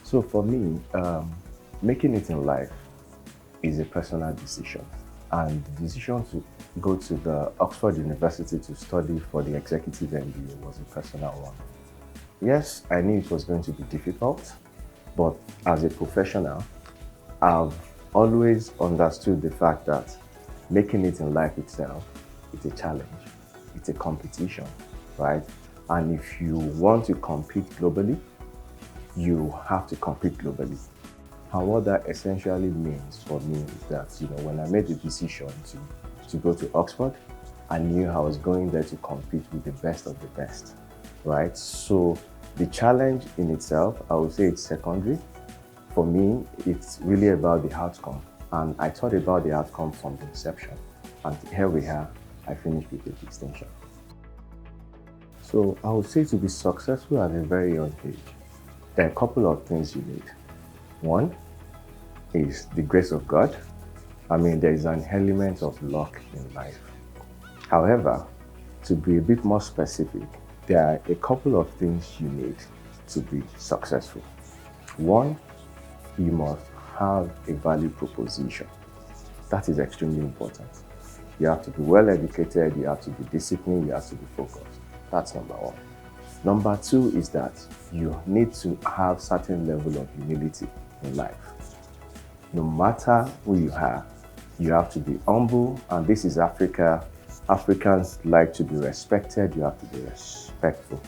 So for me, making it in life is a personal decision. And the decision to go to the Oxford University to study for the executive MBA was a personal one. Yes, I knew it was going to be difficult, but as a professional, I've always understood the fact that making it in life itself, it's a challenge, it's a competition, right? And if you want to compete globally, you have to compete globally. And what that essentially means for me is that, when I made the decision to go to Oxford, I knew I was going there to compete with the best of the best, right? So the challenge in itself, I would say it's secondary. For me, it's really about the outcome. And I thought about the outcome from the inception. And here we are, I finished with the distinction. So I would say to be successful at a very young age, there are a couple of things you need. One is the grace of God. I mean, there is an element of luck in life. However, to be a bit more specific, there are a couple of things you need to be successful. One, you must have a value proposition. That is extremely important. You have to be well educated, you have to be disciplined, you have to be focused. That's number one. Number two is that you need to have certain level of humility in life. No matter who you are, you have to be humble, and this is Africa. Africans like to be respected, you have to be respectful.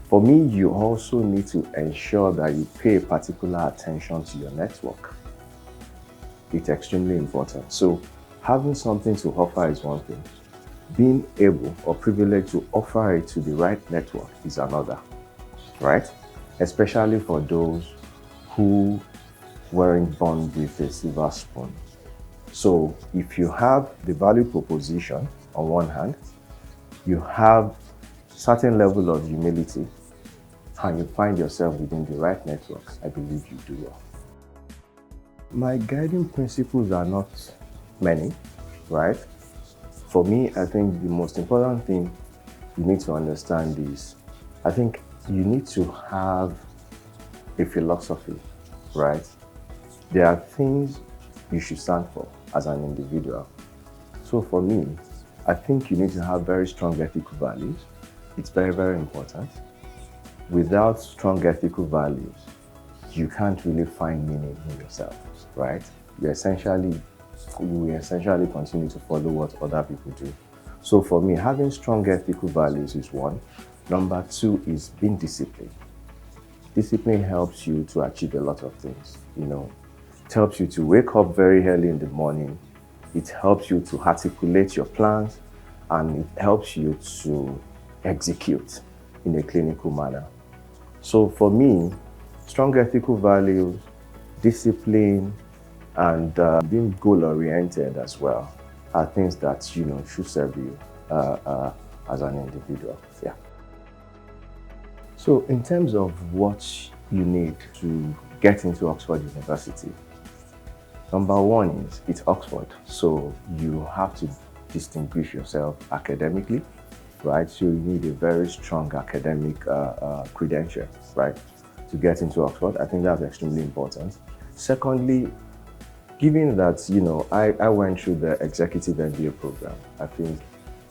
For me, you also need to ensure that you pay particular attention to your network. It's extremely important. So having something to offer is one thing. Being able or privileged to offer it to the right network is another, right? Especially for those who weren't born with a silver spoon. So if you have the value proposition on one hand, you have certain level of humility, and you find yourself within the right networks, I believe you do well. My guiding principles are not many, right? For me, I think the most important thing you need to understand is, I think you need to have a philosophy, right? There are things you should stand for as an individual. So for me, I think you need to have very strong ethical values. It's very, very important. Without strong ethical values, you can't really find meaning in yourself, right? You will essentially continue to follow what other people do. So for me, having strong ethical values is one. Number two is being disciplined. Discipline helps you to achieve a lot of things. It helps you to wake up very early in the morning. It helps you to articulate your plans, and it helps you to execute in a clinical manner. So for me, strong ethical values, discipline, and being goal-oriented as well are things that should serve you as an individual. Yeah. So in terms of what you need to get into Oxford University, number one is it's Oxford, so you have to distinguish yourself academically, right? So you need a very strong academic credential, right, to get into Oxford. I think that's extremely important. Secondly, given that I went through the executive MBA program, I think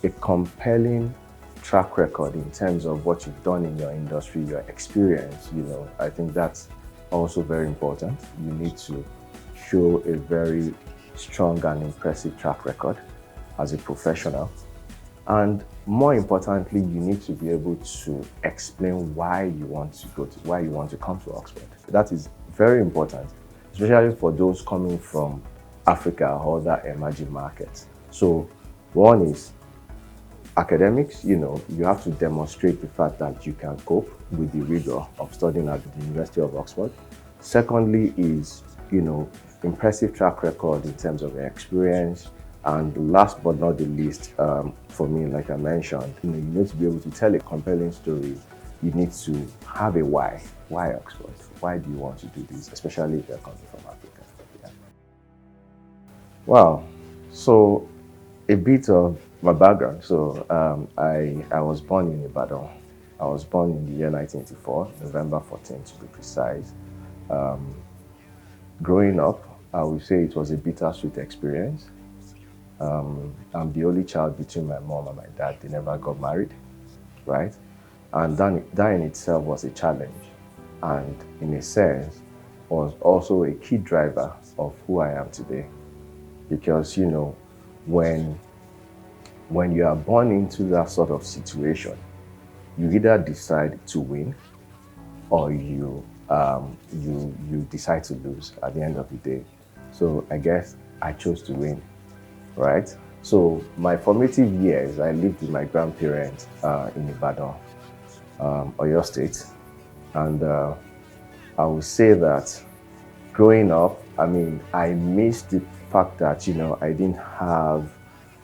a compelling track record in terms of what you've done in your industry, your experience, I think that's also very important. You need to show a very strong and impressive track record as a professional. And more importantly, you need to be able to explain why you want to come to Oxford. That is very important, especially for those coming from Africa or other emerging markets. So one is academics. You have to demonstrate the fact that you can cope with the rigor of studying at the University of Oxford. Secondly is, impressive track record in terms of your experience. And last but not the least, for me, like I mentioned, you need to be able to tell a compelling story. You need to have a why. Why Oxford? Why do you want to do this, especially if you're coming from Africa? Yeah. Wow. So a bit of my background. So I was born in Ibadan. I was born in the year 1984, November 14th to be precise. Growing up, I would say it was a bittersweet experience. I'm the only child between my mom and my dad. They never got married, right? And that in itself was a challenge. And in a sense, was also a key driver of who I am today. Because, when when you are born into that sort of situation, you either decide to win or you decide to lose at the end of the day. So I guess I chose to win, right? So my formative years, I lived with my grandparents in Ibadan, Oyo State, and I would say that growing up, I mean, I missed the fact that I didn't have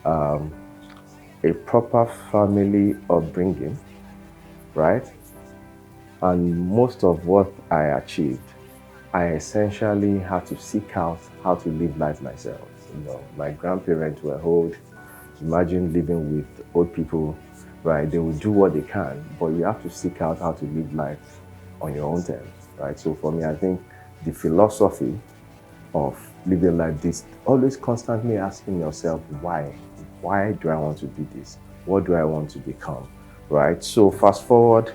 a proper family upbringing, right? And most of what I achieved, I essentially had to seek out how to live life myself. My grandparents were old. Imagine living with old people, right? They will do what they can, but you have to seek out how to live life on your own terms, right? So for me, I think the philosophy of living life this always constantly asking yourself, why? Why do I want to do this? What do I want to become? Right? So fast forward,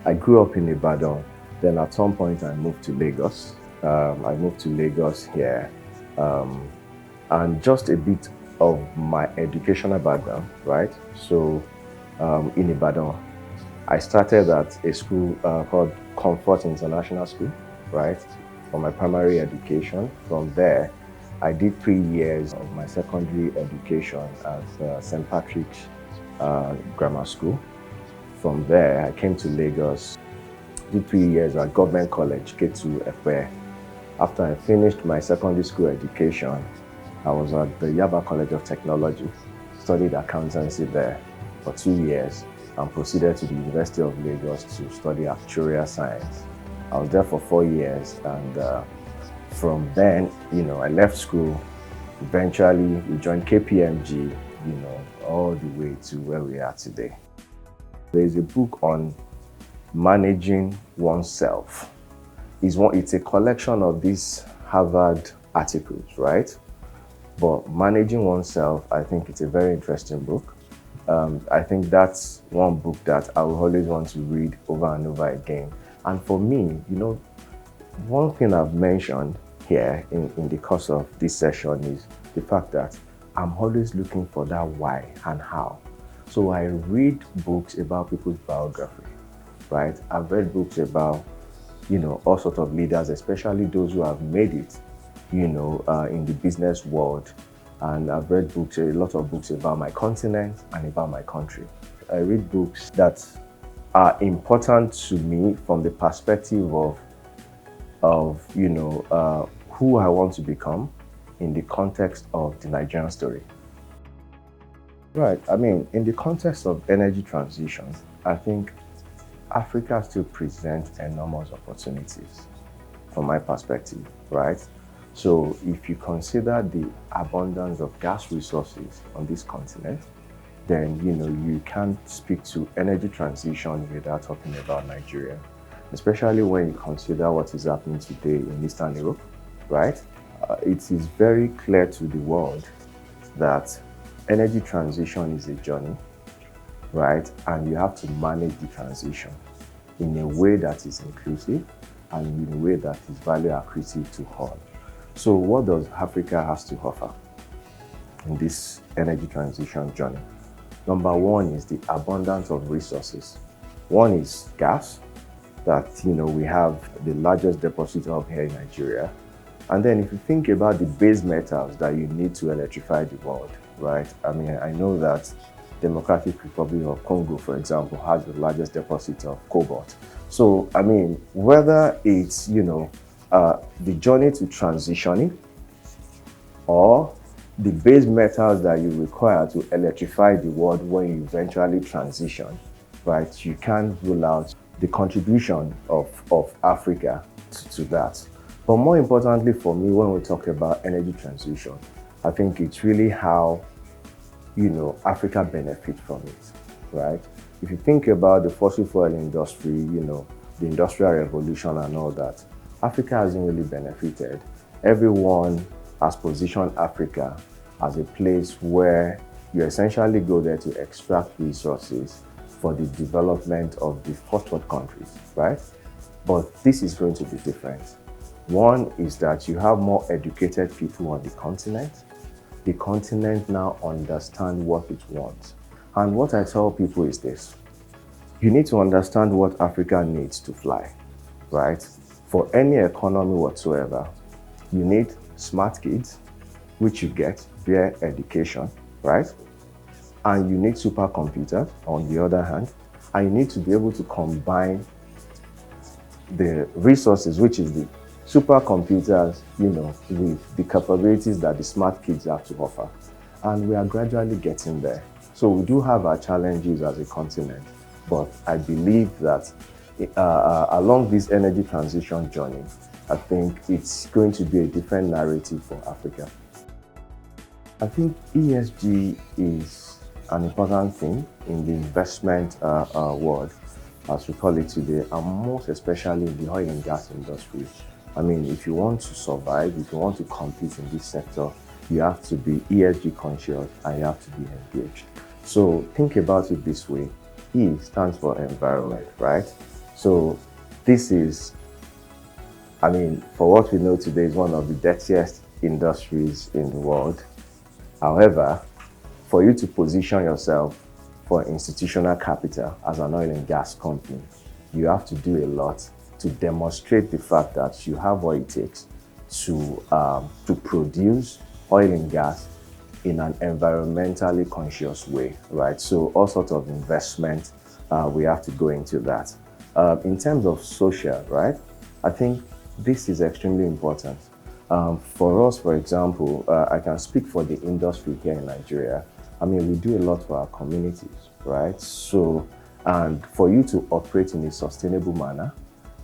I grew up in Ibadan. Then at some point I moved to Lagos. I moved to Lagos here. And just a bit of my educational background, right? So in Ibadan, I started at a school called Comfort International School, right, for my primary education. From there, I did 3 years of my secondary education at St. Patrick's Grammar School. From there, I came to Lagos, did 3 years at Government College, K2 Epe. After I finished my secondary school education, I was at the Yaba College of Technology, studied accountancy there for 2 years, and proceeded to the University of Lagos to study actuarial science. I was there for 4 years, and from then, I left school. Eventually, we joined KPMG, all the way to where we are today. There is a book on managing oneself. It's a collection of these Harvard articles, right? But managing oneself, I think it's a very interesting book. I think that's one book that I will always want to read over and over again. And for me, one thing I've mentioned here in the course of this session is the fact that I'm always looking for that why and how. So I read books about people's biography, right? I've read books about, all sorts of leaders, especially those who have made it, in the business world. And I've read a lot of books about my continent and about my country. I read books that are important to me from the perspective of who I want to become in the context of the Nigerian story. Right. I mean, in the context of energy transition, I think Africa still presents enormous opportunities from my perspective, right? So if you consider the abundance of gas resources on this continent, then you can't speak to energy transition without talking about Nigeria, especially when you consider what is happening today in Eastern Europe, right? It is very clear to the world that energy transition is a journey, right? And you have to manage the transition in a way that is inclusive and in a way that is value accretive to all. So what does Africa has to offer in this energy transition journey? Number one is the abundance of resources. One is gas, that we have the largest deposit of here in Nigeria. And then if you think about the base metals that you need to electrify the world, right? I mean, I know that Democratic Republic of Congo, for example, has the largest deposit of cobalt. So, I mean, whether it's, the journey to transitioning or the base metals that you require to electrify the world when you eventually transition, right? You can't rule out the contribution of Africa to that. But more importantly for me, when we talk about energy transition, I think it's really how, Africa benefits from it, right? If you think about the fossil fuel industry, the Industrial Revolution and all that, Africa hasn't really benefited. Everyone has positioned Africa as a place where you essentially go there to extract resources for the development of the first world countries, right? But this is going to be different. One is that you have more educated people on the continent. The continent now understands what it wants. And what I tell people is this: you need to understand what Africa needs to fly, right? For any economy whatsoever, you need smart kids, which you get via education, right? And you need supercomputers on the other hand, and you need to be able to combine the resources, which is the supercomputers, with the capabilities that the smart kids have to offer. And we are gradually getting there. So we do have our challenges as a continent, but I believe that along this energy transition journey, I think it's going to be a different narrative for Africa. I think ESG is an important thing in the investment world, as we call it today, and most especially in the oil and gas industry. I mean, if you want to survive, if you want to compete in this sector, you have to be ESG conscious and you have to be engaged. So think about it this way. E stands for environment, right? So this is, for what we know today, is one of the dirtiest industries in the world. However, for you to position yourself for institutional capital as an oil and gas company, you have to do a lot to demonstrate the fact that you have what it takes to produce oil and gas in an environmentally conscious way, right? So all sorts of investment, we have to go into that. In terms of social, right? I think this is extremely important. For us, for example, I can speak for the industry here in Nigeria. We do a lot for our communities, right? So, and for you to operate in a sustainable manner,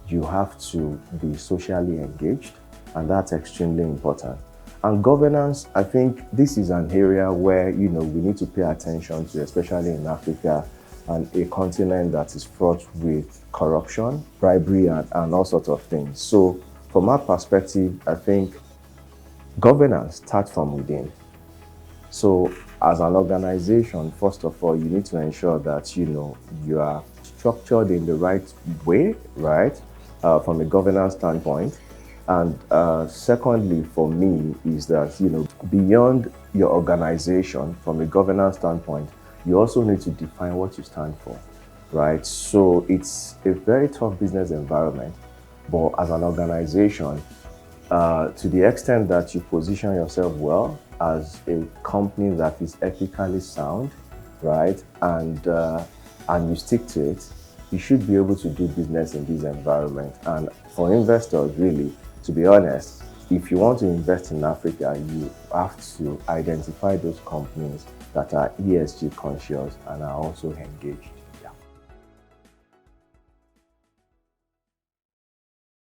you have to be socially engaged, and that's extremely important. And governance, I think this is an area where, we need to pay attention to, especially in Africa, and a continent that is fraught with corruption, bribery, and all sorts of things. So from our perspective, I think governance starts from within. So as an organization, first of all, you need to ensure that, you are structured in the right way, right? From a governance standpoint. And secondly, for me, is that, beyond your organization, from a governance standpoint, you also need to define what you stand for, right? So it's a very tough business environment, but as an organization, to the extent that you position yourself well as a company that is ethically sound, right, and you stick to it, you should be able to do business in this environment. And for investors, really, to be honest, if you want to invest in Africa, you have to identify those companies that are ESG conscious and are also engaged.